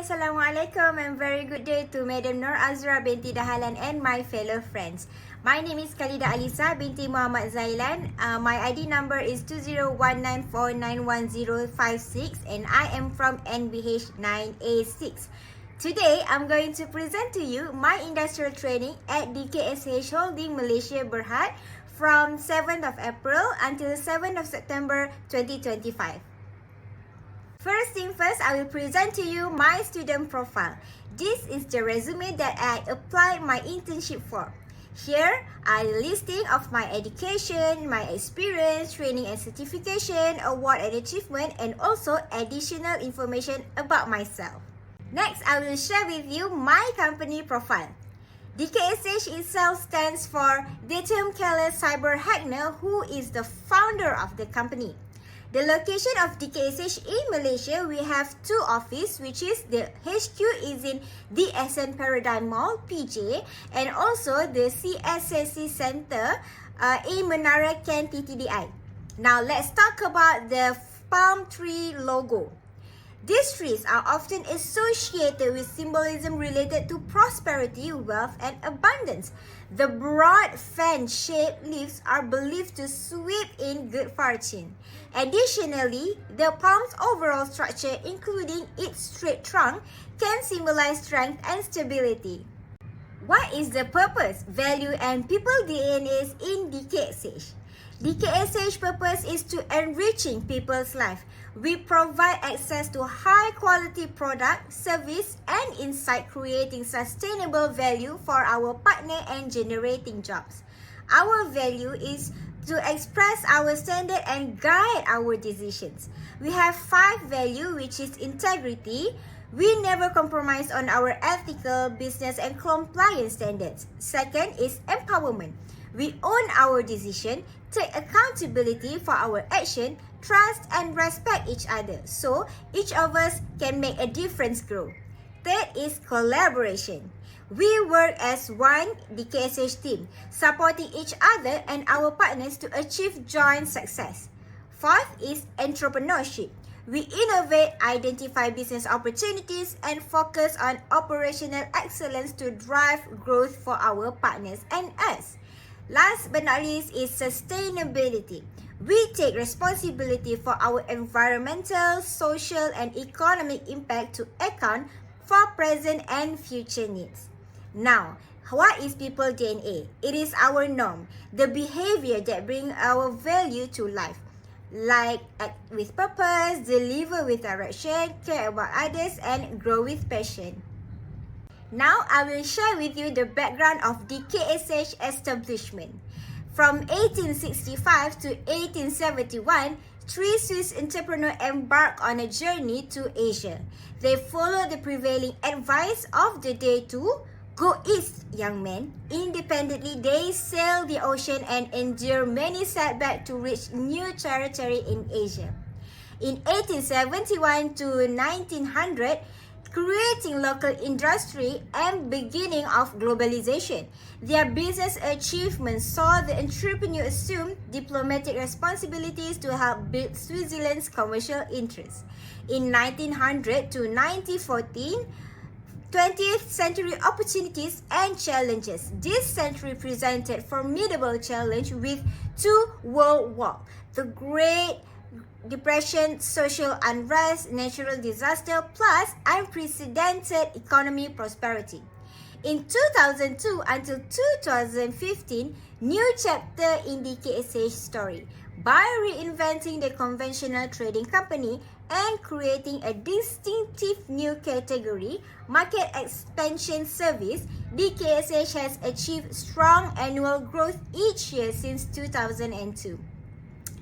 Assalamualaikum and very good day to Madam Nur Azra binti Dahalan and my fellow friends. My name is Khalida Alisa binti Muhammad Zailan. My ID number is 2019491056 and I am from NBH 9A6. Today, I'm going to present to you my industrial training at DKSH Holding Malaysia Berhad from 7th of April until 7th of September 2025. First thing first, I will present to you my student profile. This is the resume that I applied my internship for. Here are the listing of my education, my experience, training and certification, award and achievement, and also additional information about myself. Next, I will share with you my company profile. DKSH itself stands for Datum Keller Cyber Hackner, who is the founder of the company. The location of DKSH in Malaysia, we have two offices, which is the HQ is in DSN Paradigm Mall, PJ, and also the CSSC Center in Menara Ken TTDI. Now, let's talk about the palm tree logo. These trees are often associated with symbolism related to prosperity, wealth, and abundance. The broad fan-shaped leaves are believed to sweep in good fortune. Additionally, the palm's overall structure, including its straight trunk, can symbolize strength and stability. What is the purpose, value, and people DNAs in DKSH? DKSH purpose is to enriching people's life. We provide access to high quality product, service, and insight, creating sustainable value for our partner and generating jobs. Our value is to express our standard and guide our decisions. We have 5 values, which is integrity. We never compromise on our ethical, business, and compliance standards. Second is empowerment. We own our decision, take accountability for our action, trust and respect each other so each of us can make a difference grow. Third is collaboration. We work as one DKSH team, supporting each other and our partners to achieve joint success. Fourth is entrepreneurship. We innovate, identify business opportunities, and focus on operational excellence to drive growth for our partners and us. Last but not least is sustainability. We take responsibility for our environmental, social, and economic impact to account for present and future needs. Now, what is people DNA? It is our norm, the behavior that brings our value to life. Like act with purpose, deliver with direction, care about others, and grow with passion. Now, I will share with you the background of DKSH establishment. From 1865 to 1871, 3 Swiss entrepreneurs embarked on a journey to Asia. They followed the prevailing advice of the day to go east, young men. Independently, they sailed the ocean and endured many setbacks to reach new territory in Asia. In 1871 to 1900, creating local industry and beginning of globalization. Their business achievements saw the entrepreneur assume diplomatic responsibilities to help build Switzerland's commercial interests. In 1900 to 1914, 20th century opportunities and challenges. This century presented formidable challenge with 2 world wars, the Great Depression, social unrest, natural disaster, plus unprecedented economic prosperity. In 2002 until 2015, new chapter in DKSH story by reinventing the conventional trading company and creating a distinctive new category, market expansion service. DKSH has achieved strong annual growth each year since 2002.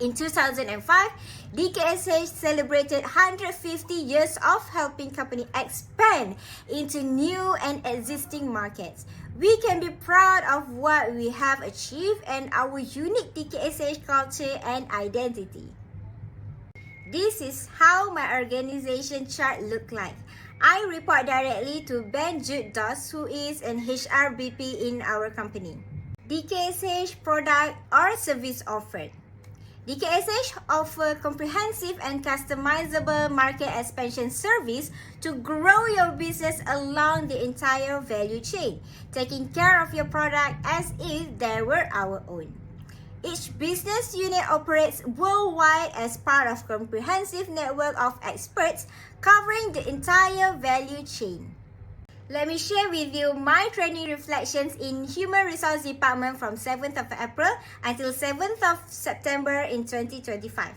In 2005, DKSH celebrated 150 years of helping company expand into new and existing markets. We can be proud of what we have achieved and our unique DKSH culture and identity. This is how my organization chart look like. I report directly to Ben Jude Doss, who is an HRBP in our company. DKSH product or service offered. DKSH offer comprehensive and customizable market expansion service to grow your business along the entire value chain, taking care of your product as if they were our own. Each business unit operates worldwide as part of a comprehensive network of experts covering the entire value chain. Let me share with you my training reflections in Human Resource Department from 7th of April until 7th of September in 2025.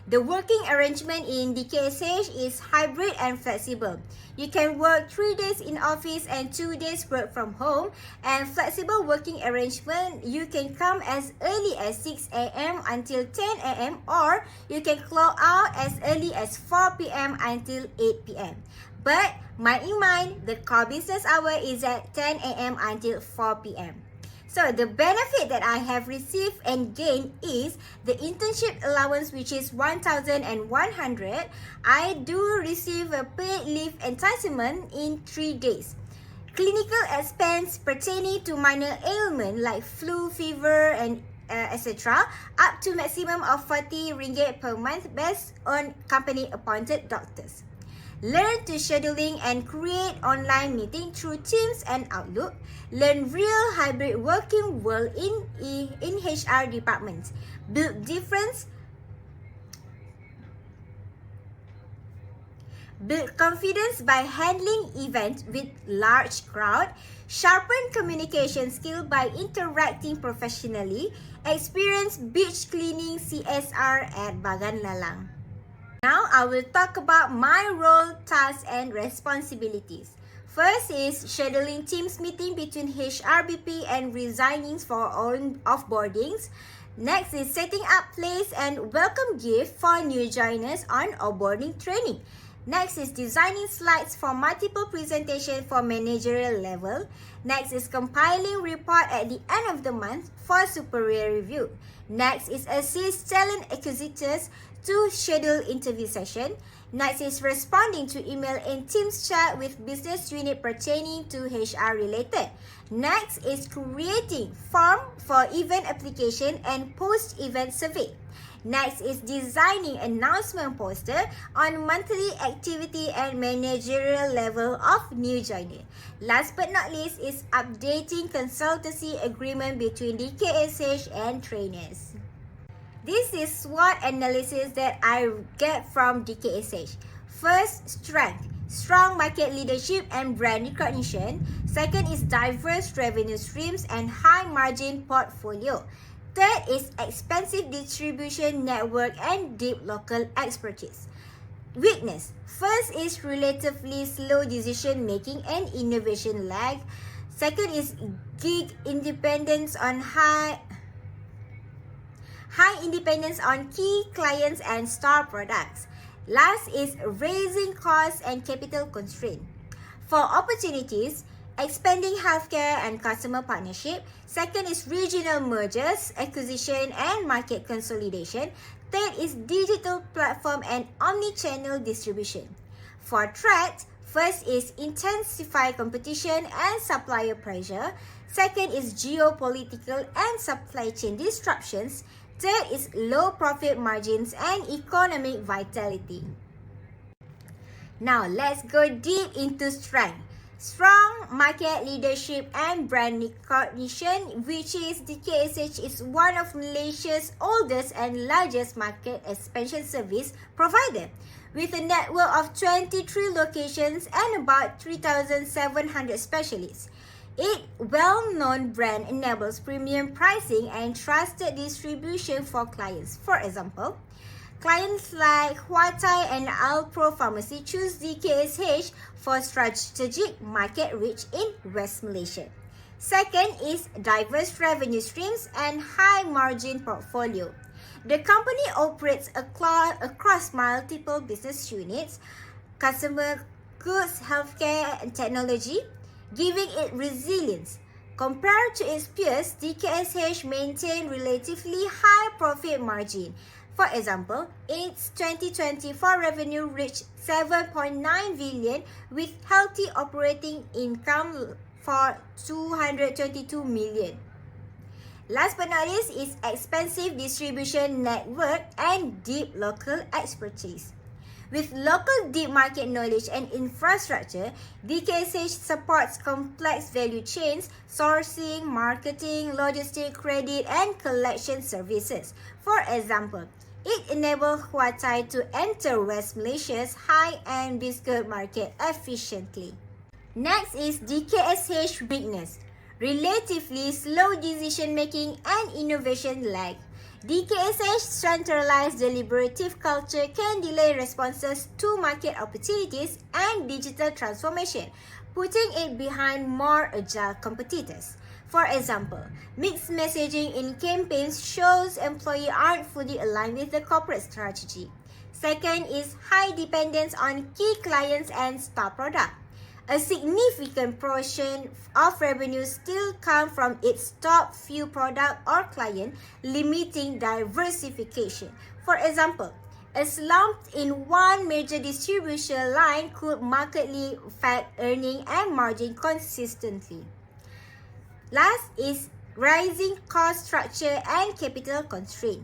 The working arrangement in DKSH is hybrid and flexible. You can work 3 days in office and 2 days work from home. And flexible working arrangement, you can come as early as 6 a.m. until 10 a.m. or you can clock out as early as 4 p.m. until 8 p.m. But mind in mind, the core business hour is at 10 a.m. until 4 p.m. So the benefit that I have received and gained is the internship allowance, which is 1,100. I do receive a paid leave entitlement in 3 days. Clinical expense pertaining to minor ailment like flu, fever, and etc. up to maximum of 40 ringgit per month based on company appointed doctors. Learn to scheduling and create online meeting through Teams and Outlook. Learn real hybrid working world in HR departments. Build confidence by handling events with large crowd. Sharpen communication skill by interacting professionally. Experience beach cleaning CSR at Bagan Lalang. Now, I will talk about my role, tasks, and responsibilities. First is scheduling Teams meeting between HRBP and resignings for offboardings. Next is setting up place and welcome gift for new joiners on onboarding training. Next is designing slides for multiple presentation for managerial level. Next is compiling report at the end of the month for superior review. Next is assist talent acquisitors to schedule interview session. Next is responding to email and Teams chat with business unit pertaining to HR related. Next is creating form for event application and post-event survey. Next is designing announcement poster on monthly activity and managerial level of new joiner. Last but not least is updating consultancy agreement between DKSH and trainers. This is SWOT analysis that I get from DKSH. First, strength, strong market leadership and brand recognition. Second is diverse revenue streams and high margin portfolio. Third is expansive distribution network and deep local expertise. Weakness. First is relatively slow decision making and innovation lag. Second is gig independence on high independence on key clients and star products. Last is raising costs and capital constraint. For opportunities, expanding healthcare and customer partnership. Second is regional mergers, acquisition and market consolidation. Third is digital platform and omni-channel distribution. For threats, first is intensify competition and supplier pressure. Second is geopolitical and supply chain disruptions. Third is low profit margins and economic vitality. Now, let's go deep into strength. Strong market leadership and brand recognition, which is DKSH is one of Malaysia's oldest and largest market expansion service provider, with a network of 23 locations and about 3,700 specialists. Its well-known brand enables premium pricing and trusted distribution for clients. For example, clients like Huatai and Alpro Pharmacy choose DKSH for strategic market reach in West Malaysia. Second is diverse revenue streams and high margin portfolio. The company operates across multiple business units, customer goods, healthcare, and technology, giving it resilience. Compared to its peers, DKSH maintained relatively high profit margin. For example, its 2024 revenue reached 7.9 billion with healthy operating income for 222 million. Last but not least is expansive distribution network and deep local expertise. With local deep market knowledge and infrastructure, DKSH supports complex value chains, sourcing, marketing, logistic, credit, and collection services. For example, it enables Huatai to enter West Malaysia's high-end biscuit market efficiently. Next is DKSH weakness. Relatively slow decision-making and innovation lag. DKSH centralized deliberative culture can delay responses to market opportunities and digital transformation, putting it behind more agile competitors. For example, mixed messaging in campaigns shows employees aren't fully aligned with the corporate strategy. Second is high dependence on key clients and star product. A significant portion of revenue still comes from its top few product or client, limiting diversification. For example, a slump in one major distribution line could markedly affect earning and margin consistently. Last is rising cost structure and capital constraint.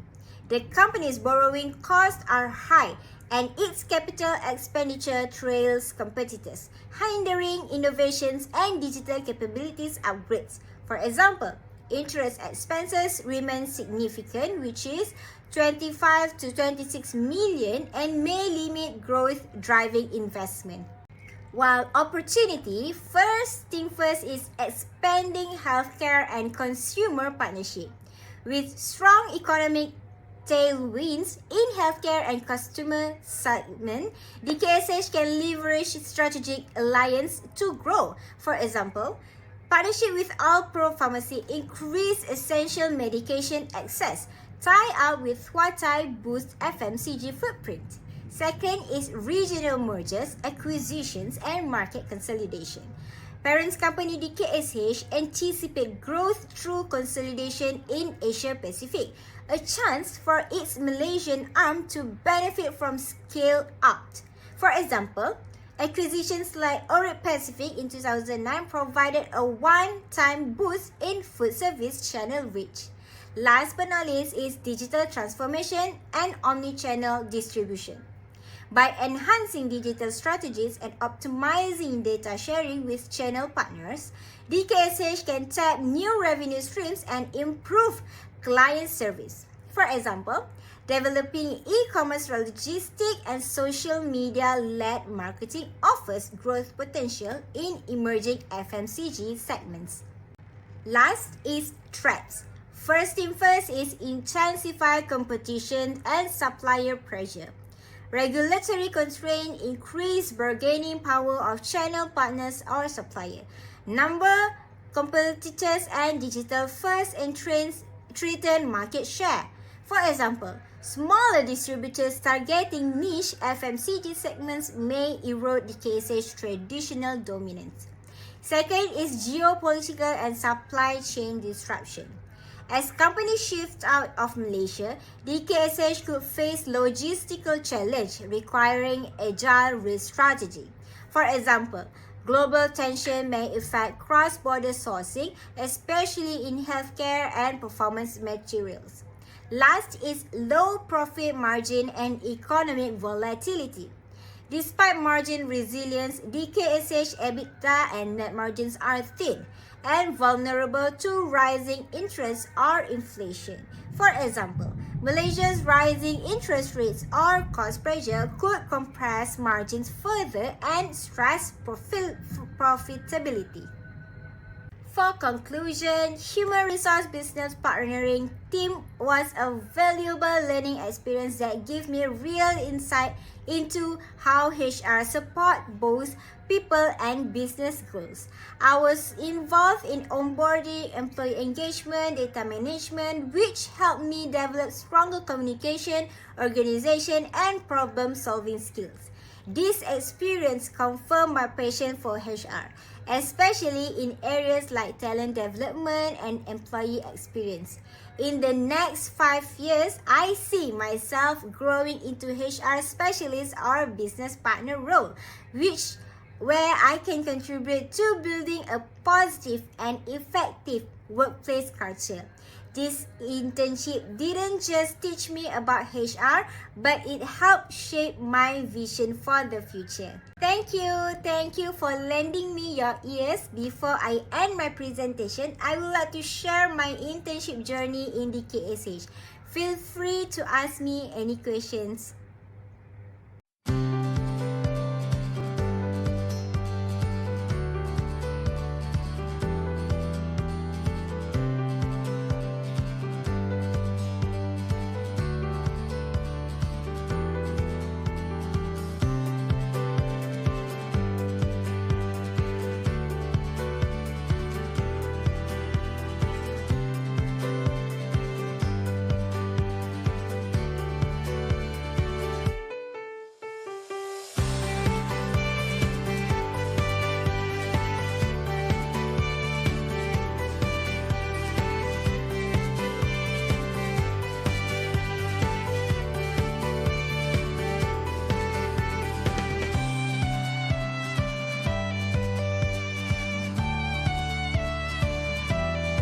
The company's borrowing costs are high and its capital expenditure trails competitors, hindering innovations and digital capabilities upgrades. For example, interest expenses remain significant, which is 25 to 26 million, and may limit growth driving investment. While opportunity, first thing first is expanding healthcare and consumer partnership. With strong economic tailwinds in healthcare and customer segment, DKSH can leverage strategic alliance to grow. For example, partnership with Alpro Pharmacy increase essential medication access. Tie up with Huatai boost FMCG footprint. Second is regional mergers, acquisitions, and market consolidation. Parent company DKSH anticipate growth through consolidation in Asia Pacific, a chance for its Malaysian arm to benefit from scale up. For example, acquisitions like Orient Pacific in 2009 provided a one-time boost in food service channel reach. Last but not least is digital transformation and omni-channel distribution. By enhancing digital strategies and optimizing data sharing with channel partners, DKSH can tap new revenue streams and improve client service. For example, developing e-commerce logistic and social media-led marketing offers growth potential in emerging FMCG segments. Last is threats. First thing first is intensify competition and supplier pressure. Regulatory constraint increase bargaining power of channel partners or supplier. Number, competitors and digital-first entrants threaten market share. For example, smaller distributors targeting niche FMCG segments may erode DKSH's traditional dominance. Second is geopolitical and supply chain disruption. As companies shift out of Malaysia, DKSH could face logistical challenge requiring agile risk strategy. For example, global tension may affect cross-border sourcing, especially in healthcare and performance materials. Last is low profit margin and economic volatility. Despite margin resilience, DKSH EBITDA and net margins are thin and vulnerable to rising interest or inflation. For example, Malaysia's rising interest rates or cost pressure could compress margins further and stress profitability. For conclusion, human resource business partnering team was a valuable learning experience that gave me real insight into how HR support both people and business goals. I was involved in onboarding, employee engagement, data management, which helped me develop stronger communication, organization, and problem-solving skills. This experience confirmed my passion for HR, especially in areas like talent development and employee experience. In the next 5 years, I see myself growing into HR specialist or business partner role, where I can contribute to building a positive and effective workplace culture. This internship didn't just teach me about HR, but it helped shape my vision for the future. Thank you for lending me your ears. Before I end my presentation, I would like to share my internship journey in DKSH. Feel free to ask me any questions.